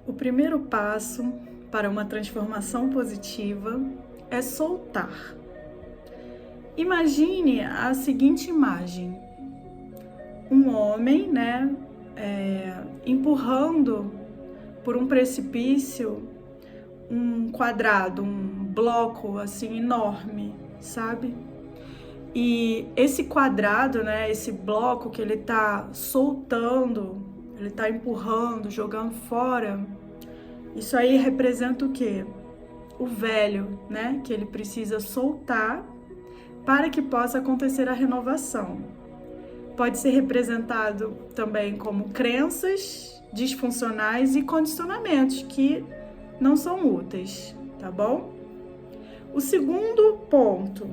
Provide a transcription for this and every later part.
O primeiro passo para uma transformação positiva é soltar. Imagine a seguinte imagem: um homem, empurrando por um precipício um quadrado, um bloco assim enorme, sabe? E esse quadrado, esse bloco que ele tá soltando, ele tá empurrando, jogando fora, isso aí representa o quê? O velho, que ele precisa soltar para que possa acontecer a renovação. Pode ser representado também como crenças disfuncionais e condicionamentos que não são úteis, tá bom? O segundo ponto,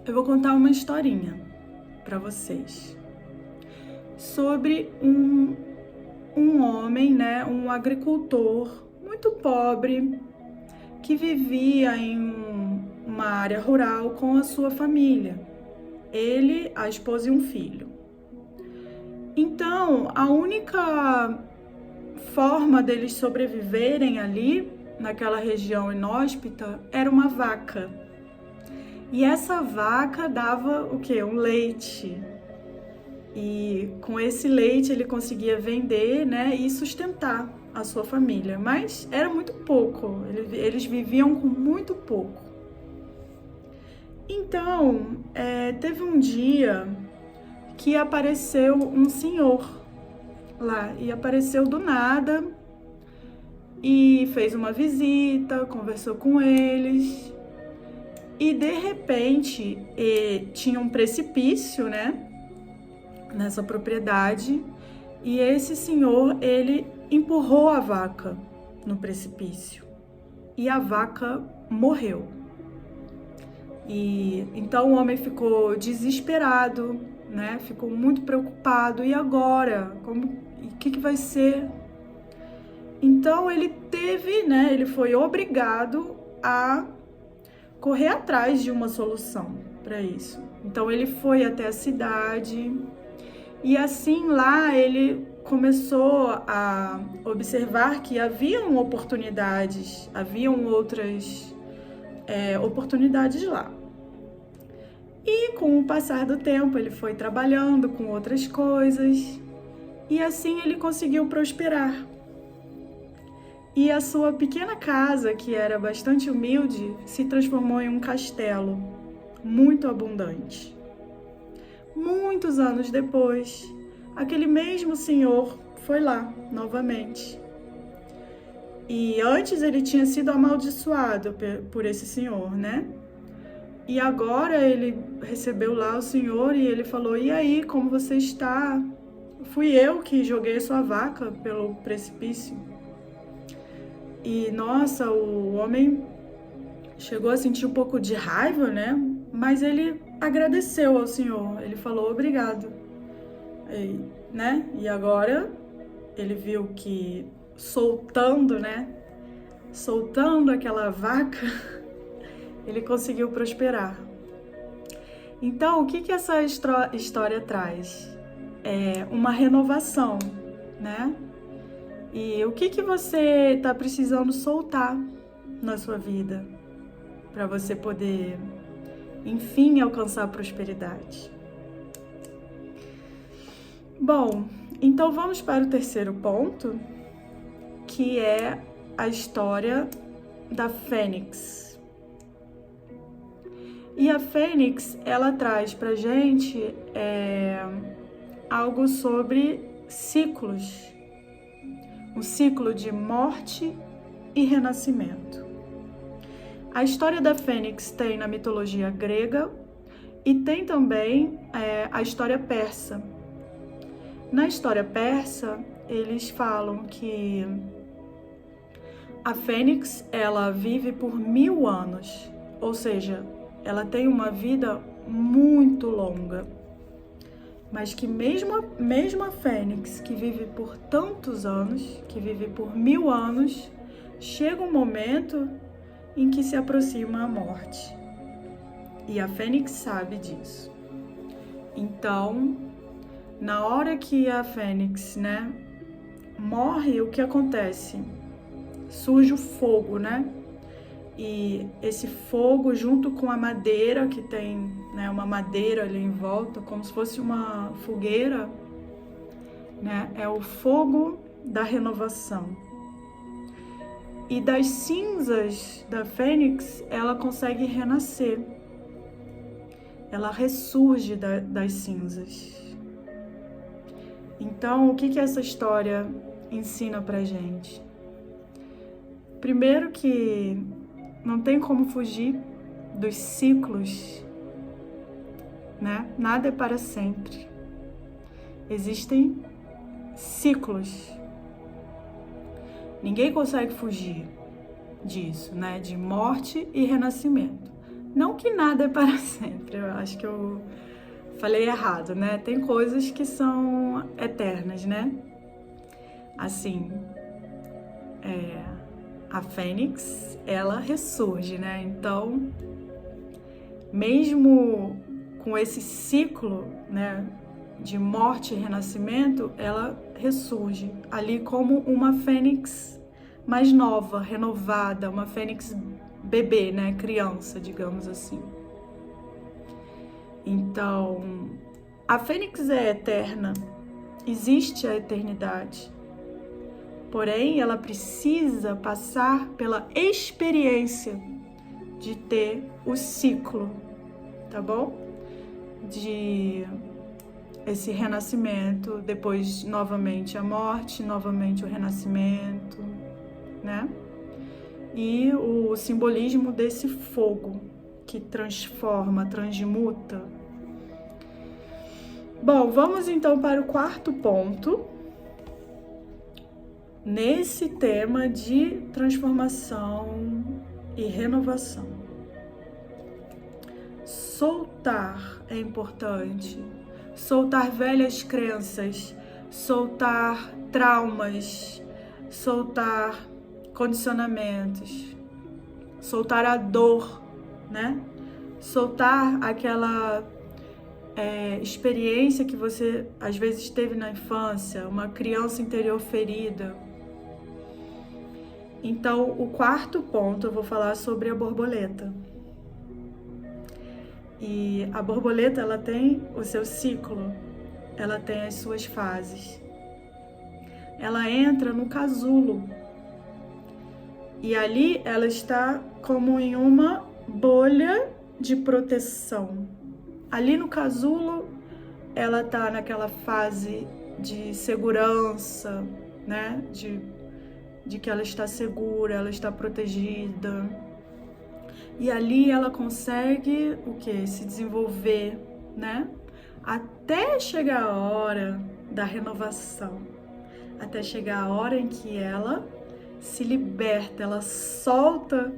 eu vou contar uma historinha para vocês sobre um homem, um agricultor muito pobre que vivia em uma área rural com a sua família. Ele, a esposa e um filho. Então, a única forma deles sobreviverem ali, naquela região inóspita, era uma vaca. E essa vaca dava o quê? Um leite. E com esse leite ele conseguia vender, e sustentar a sua família. Mas era muito pouco, eles viviam com muito pouco. Então, teve um dia que apareceu um senhor lá, e apareceu do nada, e fez uma visita, conversou com eles, e de repente tinha um precipício, nessa propriedade, e esse senhor, ele empurrou a vaca no precipício, e a vaca morreu. E então o homem ficou desesperado, ficou muito preocupado. E agora? O que vai ser? Então ele ele foi obrigado a correr atrás de uma solução para isso. Então ele foi até a cidade e assim lá ele começou a observar que haviam oportunidades, haviam outras oportunidades lá. E com o passar do tempo ele foi trabalhando com outras coisas e assim ele conseguiu prosperar. E a sua pequena casa, que era bastante humilde, se transformou em um castelo muito abundante. Muitos anos depois, aquele mesmo senhor foi lá novamente. E antes ele tinha sido amaldiçoado por esse senhor, E agora ele recebeu lá o senhor e ele falou: e aí, como você está? Fui eu que joguei a sua vaca pelo precipício. E nossa, o homem chegou a sentir um pouco de raiva, Mas ele agradeceu ao senhor, ele falou obrigado. E agora ele viu que soltando aquela vaca, ele conseguiu prosperar. Então, o que essa história traz? É uma renovação, E o que você está precisando soltar na sua vida para você poder, enfim, alcançar a prosperidade? Bom, então vamos para o terceiro ponto, que é a história da Fênix. E a Fênix, ela traz pra gente algo sobre ciclos. Um ciclo de morte e renascimento. A história da Fênix tem na mitologia grega e tem também a história persa. Na história persa, eles falam que a Fênix, ela vive por 1000 anos, ou seja, ela tem uma vida muito longa. Mas que mesmo a Fênix, que vive por tantos anos, que vive por 1000 anos, chega um momento em que se aproxima a morte. E a Fênix sabe disso. Então, na hora que a Fênix, morre, o que acontece? Surge o fogo, né? E esse fogo, junto com a madeira, que tem, né, uma madeira ali em volta, como se fosse uma fogueira, né? É o fogo da renovação. E das cinzas da fênix, ela consegue renascer. Ela ressurge das cinzas. Então, o que essa história ensina pra gente? Primeiro que não tem como fugir dos ciclos, né? Nada é para sempre. Existem ciclos. Ninguém consegue fugir disso, né? De morte e renascimento. Não que nada é para sempre, eu acho que eu falei errado, né? Tem coisas que são eternas, né? Assim, a fênix, ela ressurge, né? Então, mesmo com esse ciclo, né, de morte e renascimento, ela ressurge ali como uma fênix mais nova, renovada, uma fênix bebê, né, criança, digamos assim. Então, a fênix é eterna, existe a eternidade. Porém, ela precisa passar pela experiência de ter o ciclo, tá bom? De esse renascimento, depois novamente a morte, novamente o renascimento, né? E o simbolismo desse fogo que transforma, transmuta. Bom, vamos então para o quarto ponto. Nesse tema de transformação e renovação. Soltar é importante. Soltar velhas crenças, soltar traumas, soltar condicionamentos, soltar a dor, né? Soltar aquela experiência que você às vezes teve na infância, uma criança interior ferida. Então, o quarto ponto eu vou falar sobre a borboleta. E a borboleta, ela tem o seu ciclo, ela tem as suas fases. Ela entra no casulo. E ali ela está como em uma bolha de proteção. Ali no casulo, ela está naquela fase de segurança, né? De que ela está segura, ela está protegida. E ali ela consegue o quê? Se desenvolver, né? Até chegar a hora da renovação. Até chegar a hora em que ela se liberta, ela solta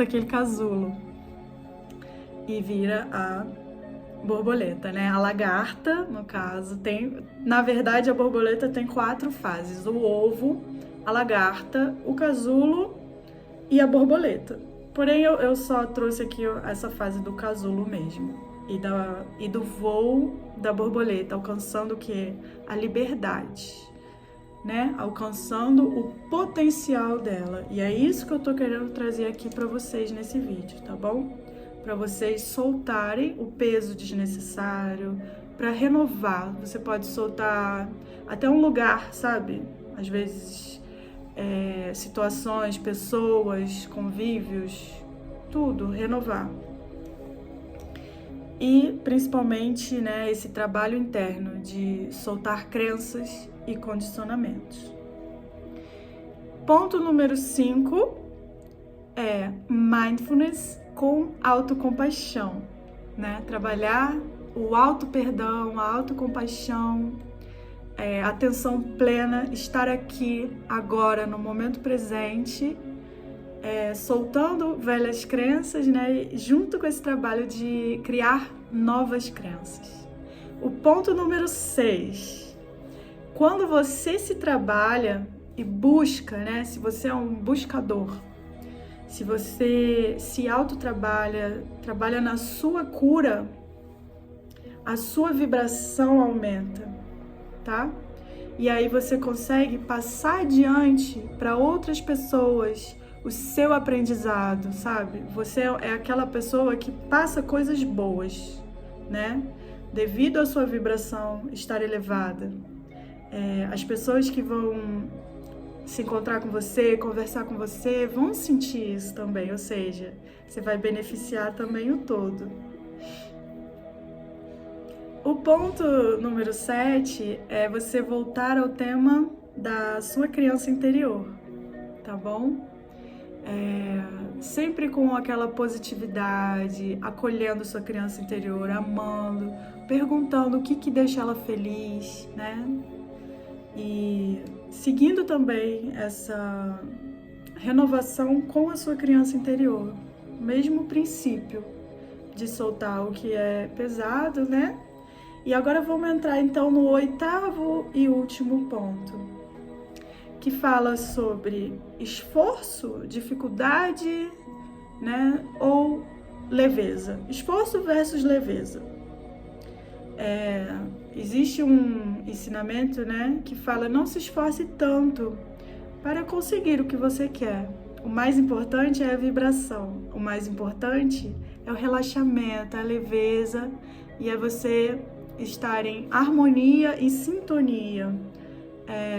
aquele casulo e vira a borboleta, né? A lagarta, no caso, na verdade, a borboleta tem 4 fases: o ovo, a lagarta, o casulo e a borboleta. Porém, eu só trouxe aqui essa fase do casulo mesmo e do voo da borboleta, alcançando o quê? A liberdade, né? Alcançando o potencial dela. E é isso que eu tô querendo trazer aqui para vocês nesse vídeo, tá bom? Para vocês soltarem o peso desnecessário, para renovar. Você pode soltar até um lugar, sabe? Às vezes, situações, pessoas, convívios, tudo, renovar. E, principalmente, né, esse trabalho interno de soltar crenças e condicionamentos. Ponto número 5 é mindfulness com autocompaixão, né? Trabalhar o auto-perdão, a autocompaixão, atenção plena, estar aqui, agora, no momento presente, soltando velhas crenças, né? Junto com esse trabalho de criar novas crenças. O ponto número 6, quando você se trabalha e busca, né? Se você é um buscador, se você se autotrabalha, trabalha na sua cura, a sua vibração aumenta, tá? E aí você consegue passar adiante para outras pessoas o seu aprendizado, sabe? Você é aquela pessoa que passa coisas boas, né? Devido à sua vibração estar elevada. As pessoas que vão se encontrar com você, conversar com você, vão sentir isso também, ou seja, você vai beneficiar também o todo. O ponto número 7 é você voltar ao tema da sua criança interior, tá bom? Sempre com aquela positividade, acolhendo sua criança interior, amando, perguntando o que deixa ela feliz, né? E seguindo também essa renovação com a sua criança interior, mesmo princípio de soltar o que é pesado, né? E agora vamos entrar então no 8º e último ponto, que fala sobre esforço, dificuldade, né? Ou leveza. Esforço versus leveza. Existe um ensinamento, né, que fala: não se esforce tanto para conseguir o que você quer. O mais importante é a vibração. O mais importante é o relaxamento, a leveza, e é você estar em harmonia e sintonia,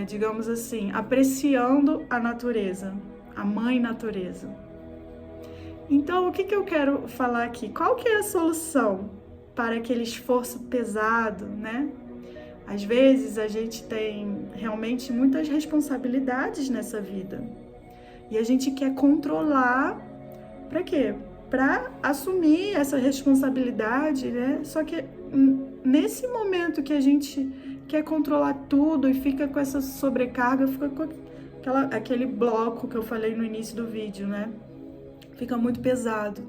digamos assim, apreciando a natureza, a mãe natureza. Então, o que eu quero falar aqui? Qual que é a solução para aquele esforço pesado, né? Às vezes a gente tem realmente muitas responsabilidades nessa vida e a gente quer controlar. Para quê? Para assumir essa responsabilidade, né? Só que nesse momento que a gente quer controlar tudo e fica com essa sobrecarga, fica com aquele bloco que eu falei no início do vídeo, né? Fica muito pesado.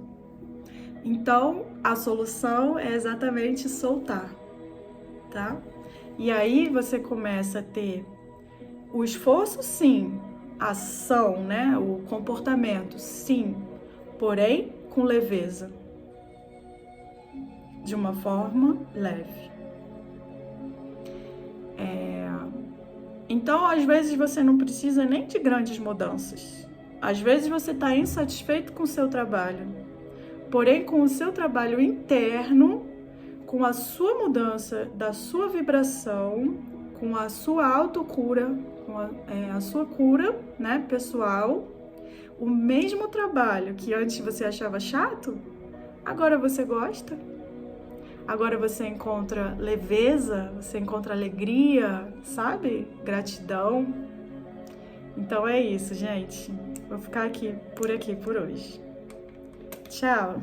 Então, a solução é exatamente soltar, tá? E aí você começa a ter o esforço, sim, a ação, né? O comportamento, sim, porém com leveza, de uma forma leve. Então, às vezes você não precisa nem de grandes mudanças. Às vezes você está insatisfeito com o seu trabalho, porém com o seu trabalho interno, com a sua mudança da sua vibração, com a sua autocura, com a sua cura, né, pessoal, o mesmo trabalho que antes você achava chato, agora você gosta. Agora você encontra leveza, você encontra alegria, sabe? Gratidão. Então é isso, gente. Vou ficar por aqui por hoje. Tchau!